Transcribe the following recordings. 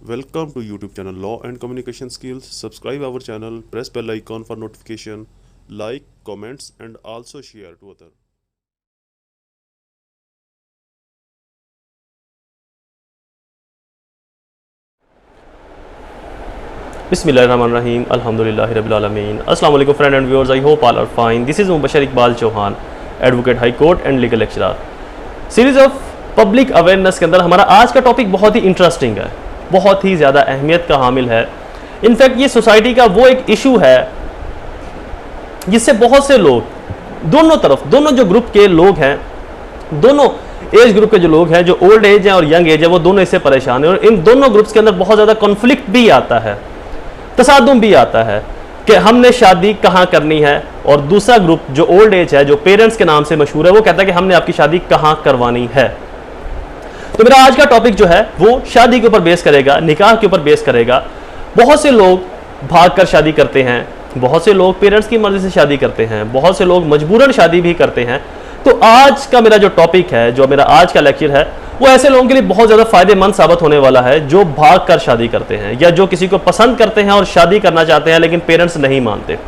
Welcome to YouTube channel Law and Communication Skills. Subscribe our channel, press bell icon for notification, like, comments and also share to others. Bismillahirrahmanirrahim. Alhamdulillahi Rabbil Alameen. Assalamu alaikum friend and viewers. I hope all are fine. This is Mubashir Iqbal Chauhan, Advocate High Court and Legal Lecturer. Series of public awareness के अंदर हमारा आज का topic बहुत ही interesting है, बहुत ही ज़्यादा अहमियत का हामिल है। इनफैक्ट ये सोसाइटी का वो एक इशू है जिससे बहुत से लोग दोनों तरफ, दोनों जो ग्रुप के लोग हैं, दोनों एज ग्रुप के जो लोग हैं, जो ओल्ड एज हैं और यंग एज है, वो दोनों इससे परेशान हैं। और इन दोनों ग्रुप्स के अंदर बहुत ज़्यादा कॉन्फ्लिक्ट भी आता है, तसादुम भी आता है कि हमने शादी कहाँ करनी है। और दूसरा ग्रुप जो ओल्ड एज है, जो पेरेंट्स के नाम से मशहूर है, वो कहता है कि हमने आपकी शादी कहाँ करवानी है। तो मेरा आज का टॉपिक जो है वो शादी के ऊपर बेस करेगा, निकाह के ऊपर बेस करेगा। बहुत से लोग भागकर शादी करते हैं, बहुत से लोग पेरेंट्स की मर्जी से शादी करते हैं, बहुत से लोग मजबूरन शादी भी करते हैं। तो आज का मेरा जो टॉपिक है, जो मेरा आज का लेक्चर है, वो ऐसे लोगों के लिए बहुत ज़्यादा फायदेमंद साबित होने वाला है जो भाग कर शादी करते हैं या जो किसी को पसंद करते हैं और शादी करना चाहते हैं लेकिन पेरेंट्स नहीं मानते,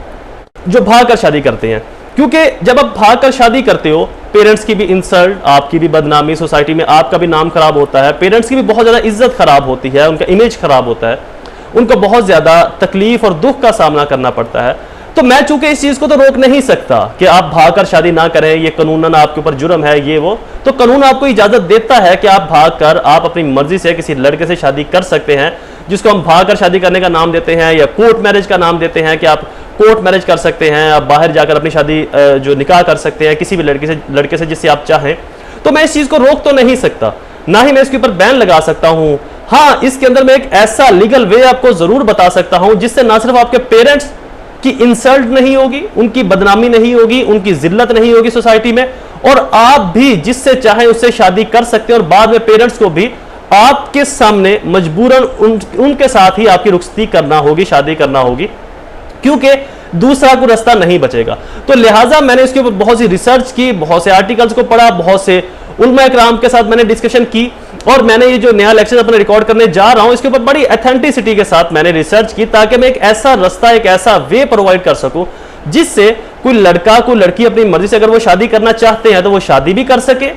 जो भाग कर शादी करते हैं। क्योंकि जब आप भाग कर शादी करते हो, पेरेंट्स की भी इंसल्ट, आपकी भी बदनामी, सोसाइटी में आपका भी नाम खराब होता है, पेरेंट्स की भी बहुत ज़्यादा इज्जत खराब होती है, उनका इमेज खराब होता है, उनको बहुत ज़्यादा तकलीफ और दुख का सामना करना पड़ता है। तो मैं चूंकि इस चीज़ को तो रोक नहीं सकता कि आप भाग कर शादी ना करें, ये कानूनन आपके ऊपर जुर्म है, ये वो, तो कानून आपको इजाज़त देता है कि आप भाग कर, आप अपनी मर्जी से किसी लड़के से शादी कर सकते हैं, जिसको हम भाग कर शादी करने का नाम देते हैं या कोर्ट मैरिज का नाम देते हैं कि आप कोर्ट मैरिज कर सकते हैं, आप बाहर जाकर अपनी शादी जो निकाह कर सकते हैं किसी भी लड़के से जिससे आप चाहें। तो मैं इस चीज़ को रोक तो नहीं सकता, ना ही मैं इसके ऊपर बैन लगा सकता हूँ। हाँ, इसके अंदर मैं एक ऐसा लीगल वे आपको ज़रूर बता सकता हूँ जिससे ना सिर्फ आपके पेरेंट्स की इंसल्ट नहीं होगी, उनकी बदनामी नहीं होगी, उनकी जिल्लत नहीं होगी सोसाइटी में, और आप भी जिससे चाहें उससे शादी कर सकते हैं और बाद में पेरेंट्स को भी आपके सामने मजबूरन उनके साथ ही आपकी रुखसती करना होगी, शादी करना होगी, क्योंकि दूसरा कोई रास्ता नहीं बचेगा। तो लिहाजा मैंने इसके ऊपर बहुत सी रिसर्च की, बहुत से आर्टिकल्स को पढ़ा, बहुत से उलमा इकराम के साथ मैंने डिस्कशन की, और मैंने ये जो नया लेक्चर अपने रिकॉर्ड करने जा रहा हूं इसके ऊपर बड़ी ऑथेंटिसिटी के साथ मैंने रिसर्च की, ताकि मैं एक ऐसा रास्ता, एक ऐसा वे प्रोवाइड कर सकूं जिससे कोई लड़का, कोई लड़की अपनी मर्जी से अगर वो शादी करना चाहते हैं तो वो शादी भी कर सके।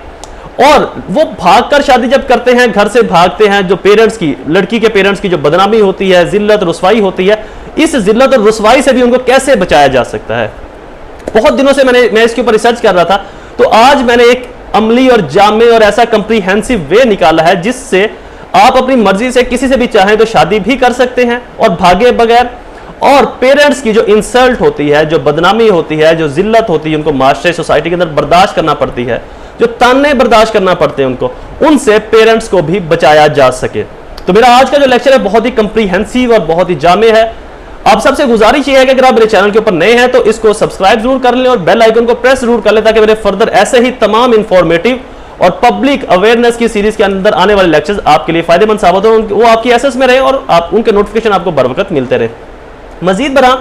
और वो भागकर शादी जब करते हैं, घर से भागते हैं, जो पेरेंट्स की, लड़की के पेरेंट्स की जो बदनामी होती है, जिल्लत रुसवाई होती है, इस जिल्लत और रुसवाई से भी उनको कैसे बचाया जा सकता है। बहुत दिनों से मैं इसके ऊपर रिसर्च कर रहा था, तो आज मैंने एक अमली और जामे और ऐसा कंप्रीहेंसिव वे निकाला है जिससे आप अपनी मर्जी से किसी से भी चाहें तो शादी भी कर सकते हैं और भागे बगैर। और पेरेंट्स की जो इंसल्ट होती है, जो बदनामी होती है, जो जिल्लत होती है, उनको माशरे सोसाइटी के अंदर बर्दाश्त करना पड़ती है, जो ताने बर्दाश्त करना पड़ते हैं उनको, उनसे पेरेंट्स को भी बचाया जा सके। तो मेरा आज का जो लेक्चर है बहुत ही कंप्रीहेंसिव और बहुत ही जामे है। आप सबसे गुजारिश ये है कि अगर आप मेरे चैनल के ऊपर नए हैं तो इसको सब्सक्राइब जरूर कर लें और बेल आइकन को प्रेस जरूर कर लें, ताकि मेरे फर्दर ऐसे ही तमाम इंफॉर्मेटिव और पब्लिक अवेयरनेस की सीरीज के अंदर आने वाले लेक्चर्स आपके लिए फायदेमंद साबित हो, वो आपकी एक्सेस में रहे और आप उनके नोटिफिकेशन आपको बर वक्त मिलते रहे। मजीद बरा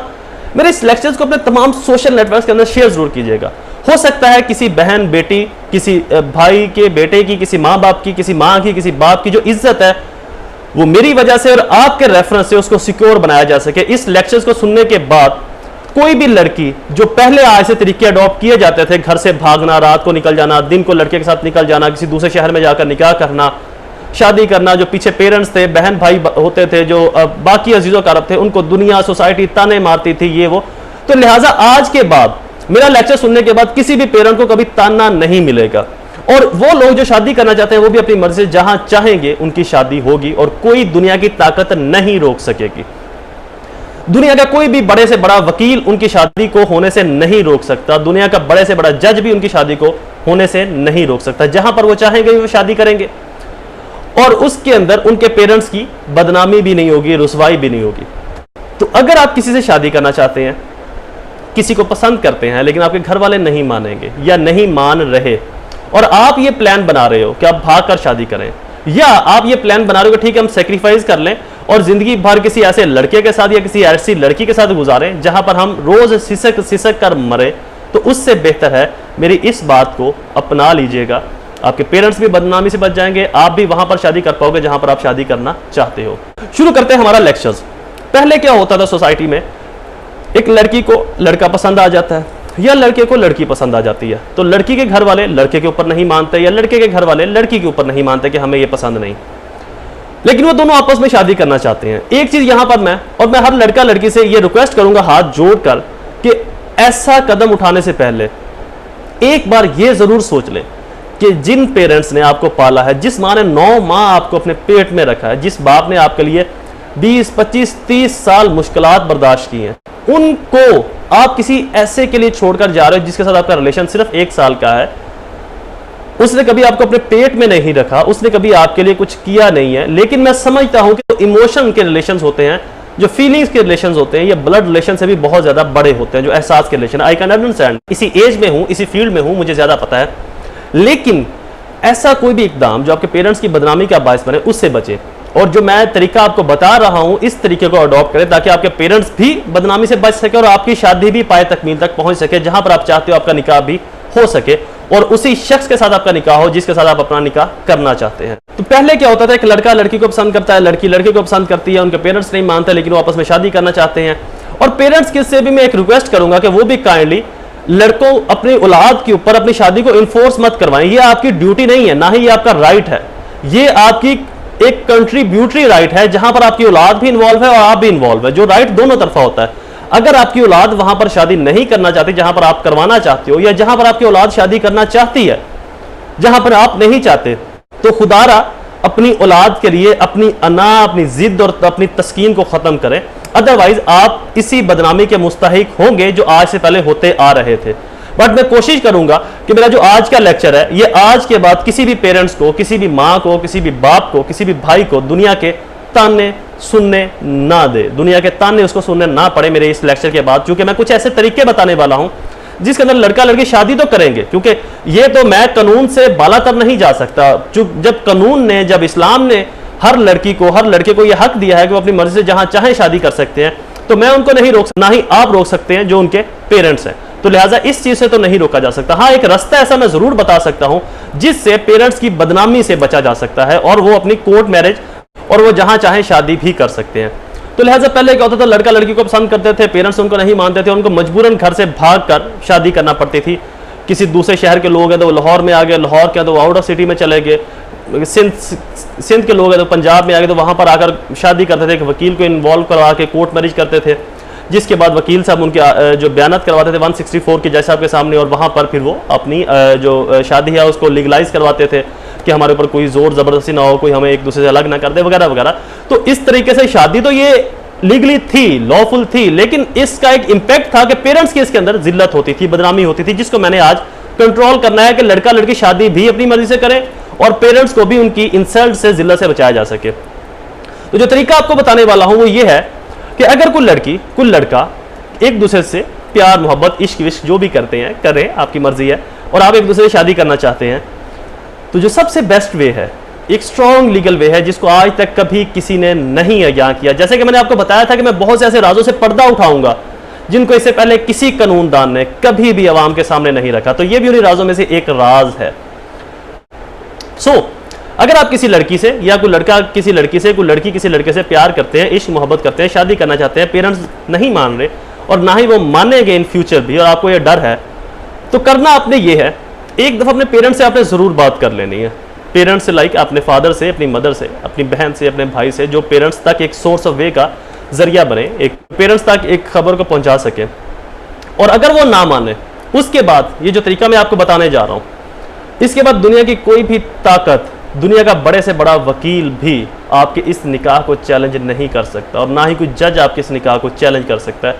मेरे इस लेक्चर्स को अपने तमाम सोशल नेटवर्क के अंदर शेयर जरूर कीजिएगा। हो सकता है किसी बहन बेटी, किसी भाई के बेटे की, किसी माँ बाप की, किसी माँ की, किसी बाप की जो इज्जत है वो मेरी वजह से और आपके रेफरेंस से उसको सिक्योर बनाया जा सके। इस लेक्चर्स को सुनने के बाद कोई भी लड़की जो पहले ऐसे तरीके अडॉप्ट किए जाते थे, घर से भागना, रात को निकल जाना, दिन को लड़के के साथ निकल जाना, किसी दूसरे शहर में जाकर निकाह करना, शादी करना, जो पीछे पेरेंट्स थे, बहन भाई होते थे, जो बाकी अजीजों कारब थे, उनको दुनिया सोसाइटी ताने मारती थी, ये वो। तो लिहाजा आज के बाद मेरा लेक्चर सुनने के बाद किसी भी पेरेंट को कभी ताना नहीं मिलेगा, और वो लोग जो शादी करना चाहते हैं वो भी अपनी मर्जी से जहां चाहेंगे उनकी शादी होगी और कोई दुनिया की ताकत नहीं रोक सकेगी। दुनिया का कोई भी बड़े से बड़ा वकील उनकी शादी को होने से नहीं रोक सकता, दुनिया का बड़े से बड़ा जज भी उनकी शादी को होने से नहीं रोक सकता। जहां पर वो चाहेंगे वो शादी करेंगे और उसके अंदर उनके पेरेंट्स की बदनामी भी नहीं होगी, रुसवाई भी नहीं होगी। तो अगर आप किसी से शादी करना चाहते हैं, किसी को पसंद करते हैं लेकिन आपके घर वाले नहीं मानेंगे या नहीं मान रहे, और आप ये प्लान बना रहे हो कि आप भाग कर शादी करें, या आप ये प्लान बना रहे हो कि ठीक है हम सेक्रीफाइस कर लें और जिंदगी भर किसी ऐसे लड़के के साथ या किसी ऐसी लड़की के साथ गुजारें जहां पर हम रोज सिसक सिसक कर मरे, तो उससे बेहतर है मेरी इस बात को अपना लीजिएगा आपके पेरेंट्स भी बदनामी से बच जाएंगे, आप भी वहां पर शादी कर पाओगे जहां पर आप शादी करना चाहते हो। शुरू करते हैं हमारा लेक्चर्स। पहले क्या होता था सोसाइटी में, एक लड़की को लड़का पसंद आ जाता है या लड़के को लड़की पसंद आ जाती है, तो लड़की के घर वाले लड़के के ऊपर नहीं मानते या लड़के के घर वाले लड़की के ऊपर नहीं मानते कि हमें ये पसंद नहीं, लेकिन वो दोनों आपस में शादी करना चाहते हैं। एक चीज यहां पर मैं हर लड़का लड़की से ये रिक्वेस्ट करूंगा हाथ जोड़कर कि ऐसा कदम उठाने से पहले एक बार ये जरूर सोच लें कि जिन पेरेंट्स ने आपको पाला है, जिस माँ ने 9 माह आपको अपने पेट में रखा है, जिस बाप ने आपके लिए 20, 25, 30 साल मुश्किलात बर्दाश्त की हैं, उनको आप किसी ऐसे के लिए छोड़कर जा रहे हो जिसके साथ आपका रिलेशन सिर्फ 1 साल का है। उसने कभी आपको अपने पेट में नहीं रखा, उसने कभी आपके लिए कुछ किया नहीं है, लेकिन मैं समझता हूं कि जो इमोशन के रिलेशंस होते हैं, जो फीलिंग्स के रिलेशंस होते हैं, ये ब्लड रिलेशन से भी बहुत ज्यादा बड़े होते हैं, जो एहसास के रिलेशन। आई कैन अंडरस्टैंड, इसी एज में हूं, इसी फील्ड में हूं, मुझे ज्यादा पता है, लेकिन ऐसा कोई भी इकदाम जो आपके पेरेंट्स की बदनामी का बायस बने, उससे बचे। और जो मैं तरीका आपको बता रहा हूं, इस तरीके को अडॉप्ट करें ताकि आपके पेरेंट्स भी बदनामी से बच सके और आपकी शादी भी पाए तकमील तक पहुंच सके, जहां पर आप चाहते हो आपका निकाह भी हो सके और उसी शख्स के साथ आपका निकाह हो जिसके साथ आप अपना निकाह करना चाहते हैं। तो पहले क्या होता था, एक लड़का लड़की को पसंद करता है, लड़की लड़के को पसंद करती है, उनके पेरेंट्स नहीं मानते लेकिन वो आपस में शादी करना चाहते हैं। और पेरेंट्स के से भी मैं एक रिक्वेस्ट करूंगा कि वो भी काइंडली लड़कों अपनी औलाद के ऊपर अपनी शादी को इन्फोर्स मत करवाएं। ये आपकी ड्यूटी नहीं है, ना ही ये आपका राइट है, ये आपकी एक कंट्रीब्यूटरी राइट है जहां पर आपकी औलाद भी इन्वॉल्व है और आप भी इन्वॉल्व है, जो राइट दोनों तरफा होता है। अगर आपकी औलाद वहां पर शादी नहीं करना चाहती जहां पर आप करवाना चाहते हो, या जहां पर आपकी औलाद शादी करना चाहती है जहां पर आप नहीं चाहते, तो खुदारा अपनी औलाद के लिए अपनी अना, अपनी जिद और अपनी तस्कीन को खत्म करें, अदरवाइज आप इसी बदनामी के मुस्तहिक होंगे जो आज से पहले होते आ रहे थे। बट मैं कोशिश करूंगा कि मेरा जो आज का लेक्चर है, ये आज के बाद किसी भी पेरेंट्स को, किसी भी माँ को, किसी भी बाप को, किसी भी भाई को दुनिया के ताने सुनने ना दे, दुनिया के ताने उसको सुनने ना पड़े मेरे इस लेक्चर के बाद, क्योंकि मैं कुछ ऐसे तरीके बताने वाला हूं जिसके अंदर लड़का लड़की शादी तो करेंगे, क्योंकि ये तो मैं कानून से बालातर नहीं जा सकता। जब कानून ने, जब इस्लाम ने हर लड़की को, हर लड़के को यह हक दिया है कि वो अपनी मर्जी से जहां चाहे शादी कर सकते हैं, तो मैं उनको नहीं रोक, ना ही आप रोक सकते हैं जो उनके पेरेंट्स हैं, तो लिहाजा इस चीज से तो नहीं रोका जा सकता। हाँ, एक रास्ता ऐसा मैं जरूर बता सकता हूं जिससे पेरेंट्स की बदनामी से बचा जा सकता है और वो अपनी कोर्ट मैरिज और वो जहां चाहे शादी भी कर सकते हैं। तो लिहाजा पहले क्या होता था, लड़का लड़की को पसंद करते थे, पेरेंट्स उनको नहीं मानते थे, उनको मजबूरन घर से भागकर शादी करना पड़ती थी। किसी दूसरे शहर के लोग हैं तो वो लाहौर में आ गए, लाहौर के तो वो आउट ऑफ सिटी में चले गए, सिंध के लोग हैं तो पंजाब में आ गए, तो वहां पर आकर शादी करते थे। एक वकील को इन्वॉल्व करवा के कोर्ट मैरिज करते थे, जिसके बाद वकील साहब उनके जो बयानत करवाते थे 164 के जज साहब के सामने, और वहां पर फिर वो अपनी जो शादी है उसको लीगलाइज करवाते थे कि हमारे ऊपर कोई जोर जबरदस्ती ना हो, कोई हमें एक दूसरे से अलग ना कर दे, वगैरह वगैरह। तो इस तरीके से शादी तो ये लीगली थी, लॉफुल थी, लेकिन इसका एक इंपैक्ट था कि पेरेंट्स की इसके अंदर जिल्लत होती थी, बदनामी होती थी, जिसको मैंने आज कंट्रोल करना है कि लड़का लड़की शादी भी अपनी मर्जी से करें और पेरेंट्स को भी उनकी इंसल्ट से, जिल्लत से बचाया जा सके। तो जो तरीका आपको बताने वाला हूं वो ये है कि अगर कोई लड़की कोई लड़का एक दूसरे से प्यार मोहब्बत इश्क विश्क जो भी करते हैं करें, आपकी मर्जी है, और आप एक दूसरे से शादी करना चाहते हैं, तो जो सबसे बेस्ट वे है, एक स्ट्रॉन्ग लीगल वे है जिसको आज तक कभी किसी ने नहीं अज्ञात किया। जैसे कि मैंने आपको बताया था कि मैं बहुत से ऐसे राजों से पर्दा उठाऊंगा जिनको इससे पहले किसी कानूनदान ने कभी भी आवाम के सामने नहीं रखा, तो ये भी उन्हीं राजों में से एक राज है। अगर आप किसी लड़की से या कोई लड़का किसी लड़की से, कोई लड़की किसी लड़के से प्यार करते हैं, इश्क मोहब्बत करते हैं, शादी करना चाहते हैं, पेरेंट्स नहीं मान रहे और ना ही वो मानेंगे इन फ्यूचर भी, और आपको ये डर है, तो करना आपने ये है, एक दफा अपने पेरेंट्स से आपने जरूर बात कर लेनी है। पेरेंट्स से, लाइक अपने फादर से, अपनी मदर से, अपनी बहन से, अपने भाई से, जो पेरेंट्स तक एक सोर्स ऑफ वे का जरिया बने, एक पेरेंट्स तक एक खबर को पहुंचा सके। और अगर वो ना माने, उसके बाद ये जो तरीका मैं आपको बताने जा रहा हूं, इसके बाद दुनिया की कोई भी ताकत, दुनिया का बड़े से बड़ा वकील भी आपके इस निकाह को चैलेंज नहीं कर सकता, और ना ही कोई जज आपके इस निकाह को चैलेंज कर सकता है।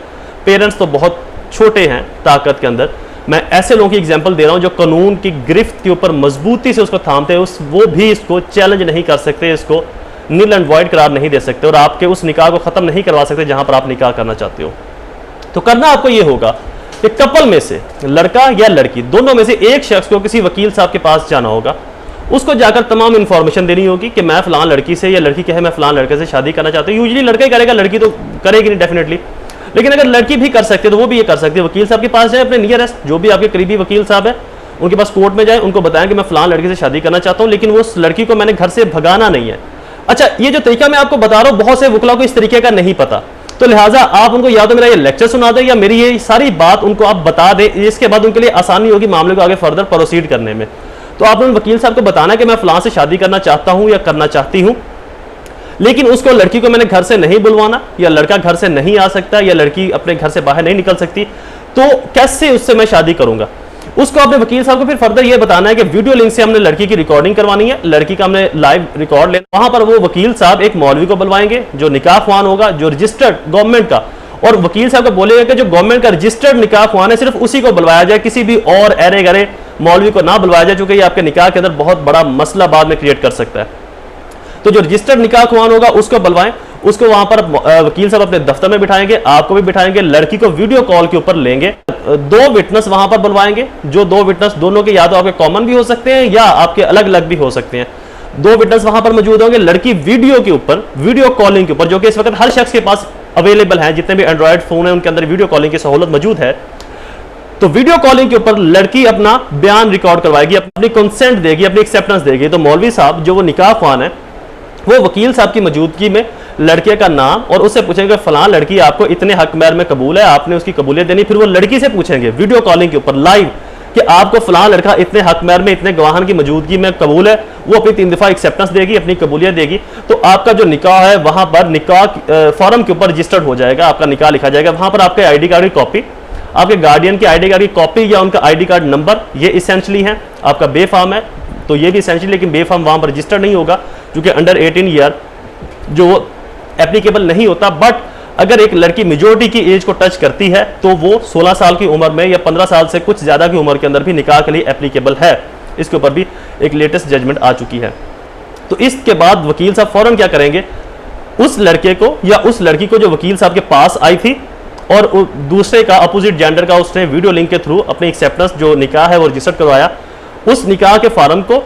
पेरेंट्स तो बहुत छोटे हैं ताकत के अंदर, मैं ऐसे लोगों की एग्जांपल दे रहा हूं जो कानून की गिरफ्त के ऊपर मजबूती से उसको थामते हैं, वो भी इसको चैलेंज नहीं कर सकते, इसको नील एंड वॉइड करार नहीं दे सकते और आपके उस निकाह को खत्म नहीं करवा सकते जहां पर आप निकाह करना चाहते हो। तो करना आपको ये होगा कि कपल में से, लड़का या लड़की, दोनों में से एक शख्स को किसी वकील साहब के पास जाना होगा, उसको जाकर तमाम इंफॉर्मेशन देनी होगी कि मैं फलां लड़की से, या लड़की कहे मैं फलां लड़के से शादी करना चाहती हूँ। यूजुअली लड़का ही करेगा, लड़की तो करेगी नहीं डेफिनेटली, लेकिन अगर लड़की भी कर सकती है तो वो भी ये कर सकती है। वकील साहब के पास जाए, अपने नियरेस्ट जो भी आपके करीबी वकील साहब है उनके पास कोर्ट में जाएं, उनको बताएं कि मैं फलां लड़की से शादी करना चाहता हूं, लेकिन वो उस लड़की को मैंने घर से भगाना नहीं है। अच्छा, ये जो तरीका मैं आपको बता रहा हूं, बहुत से वकीलों को इस तरीके का नहीं पता, तो लिहाजा आप उनको या तो मेरा ये लेक्चर सुना दें या मेरी ये सारी बात उनको आप बता दें, इसके बाद उनके लिए आसानी होगी मामले को आगे फर्दर प्रोसीड करने में। तो आपने वकील साहब को बताना कि मैं फलां से शादी करना चाहता हूं या करना चाहती हूं, लेकिन उसको लड़की को मैंने घर से नहीं बुलवाना, या लड़का घर से नहीं आ सकता, या लड़की अपने घर से बाहर नहीं निकल सकती, तो कैसे उससे मैं शादी करूंगा। उसको अपने वकील साहब को फिर फर्दर ये बताना है कि वीडियो लिंक से हमने लड़की की रिकॉर्डिंग करवानी है, लड़की का हमने लाइव रिकॉर्ड लेना। वहां पर वो वकील साहब एक मौलवी को बुलवाएंगे जो निकाह ख्वान होगा, जो रजिस्टर्ड गवर्नमेंट का, और वकील साहब को बोलेगा कि जो गवर्नमेंट का रजिस्टर्ड निकाह ख्वान है सिर्फ उसी को बुलवाया जाए, किसी भी और अरे गरे मौलवी को ना बुलवाया जाए, क्योंकि ये आपके निकाह के अंदर बहुत बड़ा मसला बाद में क्रिएट कर सकता है। तो जो रजिस्टर्ड निकाह ख्वान होगा उसको बुलवाएं, उसको वहां पर वकील साहब अपने दफ्तर में बिठाएंगे, आपको भी बिठाएंगे, लड़की को वीडियो कॉल के ऊपर लेंगे, 2 विटनेस वहां पर बुलवाएंगे, जो 2 विटनेस दोनों के या तो आपके कॉमन भी हो सकते हैं या आपके अलग अलग भी हो सकते हैं। 2 विटनेस वहां पर मौजूद होंगे, लड़की वीडियो के ऊपर, वीडियो कॉलिंग के ऊपर, जो कि इस वक्त हर शख्स के पास अवेलेबल है, जितने भी एंड्रॉइड फोन है उनके अंदर वीडियो कॉलिंग की सहूलत मौजूद है। तो वीडियो कॉलिंग के ऊपर लड़की अपना बयान रिकॉर्ड करवाएगी, अपनी कंसेंट देगी, अपनी एक्सेप्टेंस देगी। तो मौलवी साहब जो वो निकाह ख्वान है वो वकील साहब की मौजूदगी में लड़के का नाम और उससे पूछेंगे फलां लड़की आपको इतने हक महर में कबूल है, आपने उसकी कबूलियत देनी। फिर वो लड़की से पूछेंगे वीडियो कॉलिंग के ऊपर लाइव कि आपको फलां लड़का इतने हक महर में, इतने गवाहन की मौजूदगी में कबूल है। वो अपनी 3 दफा एक्सेप्टेंस देगी, अपनी कबूलियत देगी। तो आपका जो निकाह है वहां पर निकाह फॉर्म के ऊपर रजिस्टर्ड हो जाएगा, आपका निकाह लिखा जाएगा। वहां पर आपके आईडी कार्ड की कॉपी, आपके गार्डियन की आईडी कार्ड की कॉपी या उनका आईडी कार्ड नंबर, ये इसेंशली है। आपका बे फॉर्म है तो ये भी इसेंशली, लेकिन बे फॉर्म वहां पर रजिस्टर्ड नहीं होगा क्योंकि अंडर 18 ईयर जो एप्लीकेबल नहीं होता। बट अगर एक लड़की मेजोरिटी की एज को टच करती है तो वो 16 साल की उम्र में या 15 साल से कुछ ज्यादा की उम्र के अंदर भी निकाह के लिए एप्लीकेबल है। इसके ऊपर भी एक लेटेस्ट जजमेंट आ चुकी है। तो इसके बाद वकील साहब फौरन क्या करेंगे, उस लड़के को या उस लड़की को जो वकील साहब के पास आई थी और दूसरे का अपोजिट जेंडर का उसने वीडियो लिंक के थ्रू अपनी एक्सेप्टेंस जो निकाह है वो रजिस्टर करवाया, उस निकाह के फार्म को,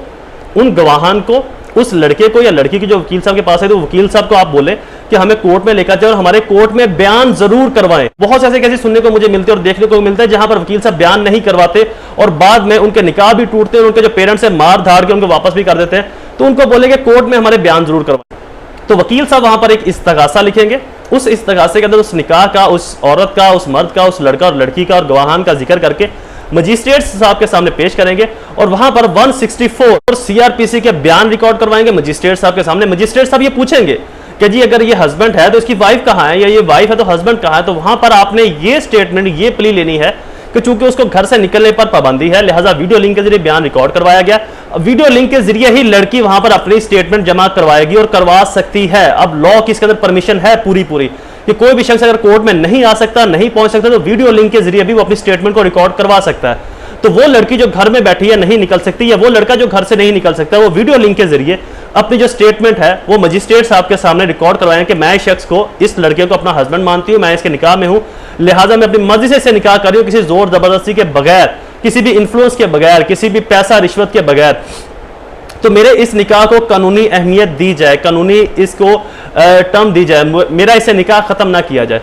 उन गवाहान को, उस लड़के को या लड़की की जो वकील साहब के पास है, तो वकील साहब को आप बोले कि हमें कोर्ट में लेकर जाए और हमारे कोर्ट में बयान जरूर करवाएं। बहुत से ऐसे केसेस सुनने को मुझे मिलते हैं और देखने को मिलता है जहां पर वकील साहब बयान नहीं करवाते और बाद में उनके निकाह भी टूटते हैं, उनके जो पेरेंट्स है मार धाड़ के उनको वापस भी कर देते हैं। तो उनको बोलेंगे कोर्ट में हमारे बयान जरूर करवाएं। तो वकील साहब वहां पर एक इस्तगासा लिखेंगे, उस इस्तगासे के अंदर उस निकाह का, उस औरत का, उस मर्द का, उस लड़का और लड़की का और गवाहान का जिक्र करके मजिस्ट्रेट साहब के सामने पेश करेंगे और वहां पर 164 और सीआरपीसी के बयान रिकॉर्ड करवाएंगे मजिस्ट्रेट साहब के सामने। मजिस्ट्रेट साहब ये पूछेंगे कि जी अगर ये हस्बैंड है तो इसकी वाइफ कहाँ है, या ये वाइफ है तो हस्बैंड कहाँ है। तो वहां पर आपने ये स्टेटमेंट, ये प्ली लेनी है कि चूंकि उसको घर से निकलने पर पाबंदी है, लिहाजा वीडियो लिंक के जरिए बयान रिकॉर्ड करवाया गया। वीडियो लिंक के जरिए ही लड़की वहां पर अपनी स्टेटमेंट जमा करवाएगी और करवा सकती है। अब लॉ की इसके अंदर परमिशन है पूरी कि कोई भी शख्स अगर कोर्ट में नहीं आ सकता, नहीं पहुंच सकता, तो वीडियो लिंक के जरिए भी वो अपनी स्टेटमेंट को रिकॉर्ड करवा सकता है। तो वो लड़की जो घर में बैठी है नहीं निकल सकती, या वो लड़का जो घर से नहीं निकल सकता, वो वीडियो लिंक के जरिए अपनी जो स्टेटमेंट है वो मजिस्ट्रेट साहब के सामने रिकॉर्ड करवाएं कि मैं इस शख्स को, इस लड़के को अपना हस्बैंड मानती हूं, मैं इसके निकाह में हूं, लिहाजा मैं अपनी मर्जी से इसे निकाह कर रही हूं, किसी जोर जबरदस्ती के बगैर, किसी भी इन्फ्लुएंस के बगैर, किसी भी पैसा रिश्वत के बगैर। तो मेरे इस निकाह को कानूनी अहमियत दी जाए, कानूनी इसको टर्म दी जाए, मेरा इसे निकाह खत्म ना किया जाए।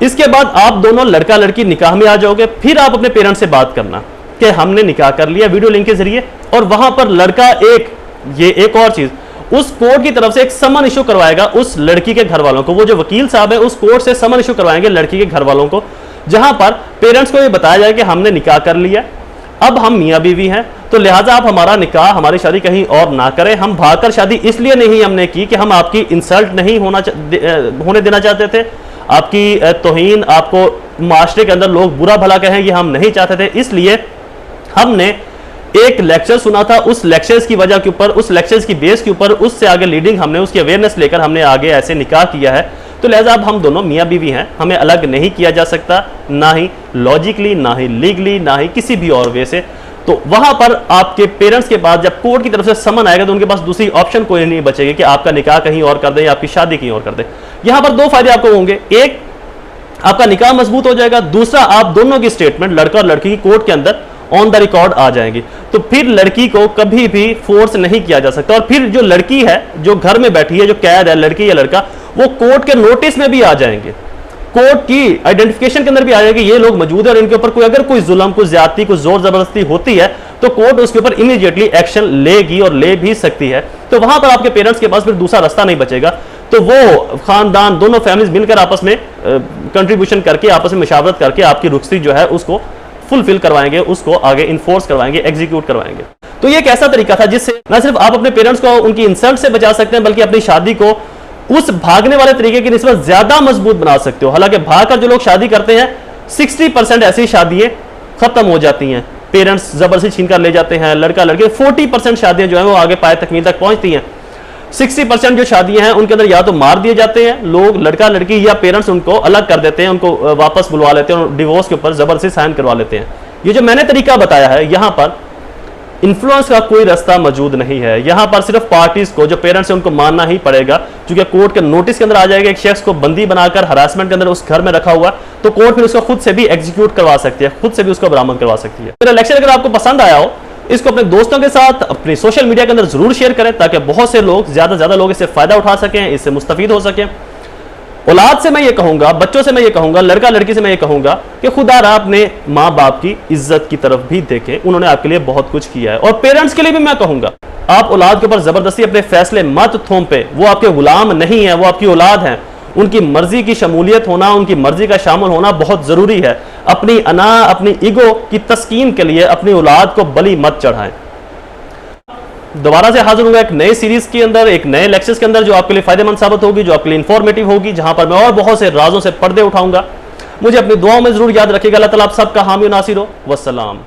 इसके बाद आप दोनों लड़का लड़की निकाह में आ जाओगे। फिर आप अपने पेरेंट्स से बात करना कि हमने निकाह कर लिया वीडियो लिंक के जरिए, और वहां पर लड़का एक और चीज, उस कोर्ट की तरफ से एक समन इशू करवाएगा उस लड़की के घर वालों को। वो जो वकील साहब है उस कोर्ट से समन इशू करवाएंगे लड़की के घर वालों को, जहां पर पेरेंट्स को ये बताया जाए कि हमने निकाह कर लिया, अब हम मियाँ बीवी हैं, तो लिहाजा आप हमारा निकाह, हमारी शादी कहीं और ना करें। हम भागकर शादी इसलिए नहीं हमने की कि हम आपकी इंसल्ट नहीं होने देना चाहते थे, आपकी तौहीन, आपको माशरे के अंदर लोग बुरा भला कहें, ये हम नहीं चाहते थे। इसलिए हमने एक लेक्चर सुना था, उस लेक्चर्स की वजह के ऊपर, उस लेक्चर्स की बेस के ऊपर, उससे आगे लीडिंग हमने उसकी अवेयरनेस लेकर हमने आगे ऐसे निकाह किया है। तो लिहाजा अब हम दोनों मियाँ बीवी हैं, हमें अलग नहीं किया जा सकता, ना ही लॉजिकली, ना ही लीगली, ना ही किसी भी और वे से। तो वहां पर आपके पेरेंट्स के पास जब कोर्ट की तरफ से समन आएगा तो उनके पास दूसरी ऑप्शन कोई नहीं बचेगी कि आपका निकाह कहीं और कर दें या आपकी शादी कहीं और कर दें। यहां पर 2 फायदे आपको होंगे, एक आपका निकाह मजबूत हो जाएगा, दूसरा आप दोनों की स्टेटमेंट, लड़का और लड़की की कोर्ट के अंदर ऑन द रिकॉर्ड आ जाएंगी। तो फिर लड़की को कभी भी फोर्स नहीं किया जा सकता, और फिर जो लड़की है जो घर में बैठी है, जो कैद है, लड़की या लड़का, वो कोर्ट के नोटिस में भी आ जाएंगे। कोर्ट की आइडेंटिफिकेशन के अंदर भी आएगा कि ये लोग मौजूद है और इनके ऊपर कोई अगर कोई जुल्म, कोई ज्यादती, कोई जोर जबरदस्ती होती है तो कोर्ट उसके ऊपर इमीडिएटली एक्शन लेगी और ले भी सकती है। तो वहां पर आपके पेरेंट्स के पास फिर दूसरा रास्ता नहीं बचेगा, तो वो खानदान दोनों फैमिलीज मिलकर आपस में कंट्रीब्यूशन करके, आपस में मशावरत करके आपकी रुखसती जो है उसको फुलफिल करवाएंगे, उसको आगे इन्फोर्स करवाएंगे, एग्जीक्यूट करवाएंगे। तो ये एक ऐसा तरीका था जिससे न सिर्फ आप अपने पेरेंट्स को उनकी इंसल्ट से बचा सकते हैं, बल्कि अपनी शादी को उस भागने वाले तरीके की निस्बत ज्यादा मजबूत बना सकते हो। हालांकि भागकर जो लोग शादी करते हैं 60% ऐसी शादियां खत्म हो जाती हैं, पेरेंट्स जबरदस्ती छीन कर ले जाते हैं, लड़का लड़के 40% शादियां जो है वो आगे पाए तकमील तक पहुंचती हैं। 60% जो शादियां हैं उनके अंदर या तो मार दिए जाते हैं लोग, लड़का लड़की, या पेरेंट्स उनको अलग कर देते हैं, उनको वापस बुलवा लेते हैं और डिवोर्स के ऊपर जबरदस्ती साइन करवा लेते हैं। ये जो मैंने तरीका बताया है, यहां पर इन्फ्लुएंस का कोई रास्ता मौजूद नहीं है। यहां पर सिर्फ पार्टीज को, जो पेरेंट्स हैं, उनको मानना ही पड़ेगा। क्योंकि कोर्ट के नोटिस के अंदर आ जाएगा एक शख्स को बंदी बनाकर हरासमेंट के अंदर उस घर में रखा हुआ, तो कोर्ट फिर उसको खुद से भी एग्जीक्यूट करवा सकती है, खुद से भी उसको बरामद करवा सकती है। मेरा लेक्चर अगर आपको पसंद आया हो, इसको अपने दोस्तों के साथ अपनी सोशल मीडिया के अंदर जरूर शेयर करें, ताकि बहुत से लोग, ज्यादा से ज्यादा लोग इससे फायदा उठा सकें, इससे मुस्तफीद हो सकें। औलाद से मैं ये कहूंगा, बच्चों से मैं ये कहूंगा, लड़का लड़की से मैं ये कहूंगा कि खुदा रा अपने माँ बाप की इज्जत की तरफ भी देखें, उन्होंने आपके लिए बहुत कुछ किया है। और पेरेंट्स के लिए भी मैं कहूंगा, आप औलाद के ऊपर जबरदस्ती अपने फैसले मत थोपे, वो आपके गुलाम नहीं है, वो आपकी औलाद है। उनकी मर्जी की शमूलियत होना, उनकी मर्जी का शामिल होना बहुत जरूरी है। अपनी अना, अपनी ईगो की तस्कीन के लिए अपनी औलाद को बलि मत चढ़ाएं। दोबारा से हाजिर होगा एक नए सीरीज के अंदर, एक नए लेक्चर्स के अंदर, जो आपके लिए फायदेमंद साबित होगी, जो आपके लिए इंफॉर्मेटिव होगी, जहां पर मैं और बहुत से राजों से पर्दे उठाऊंगा। मुझे अपनी दुआओं में जरूर याद रखिएगा। अल्लाह ताला आप सबका हामी नासिर हो। वस्सलाम।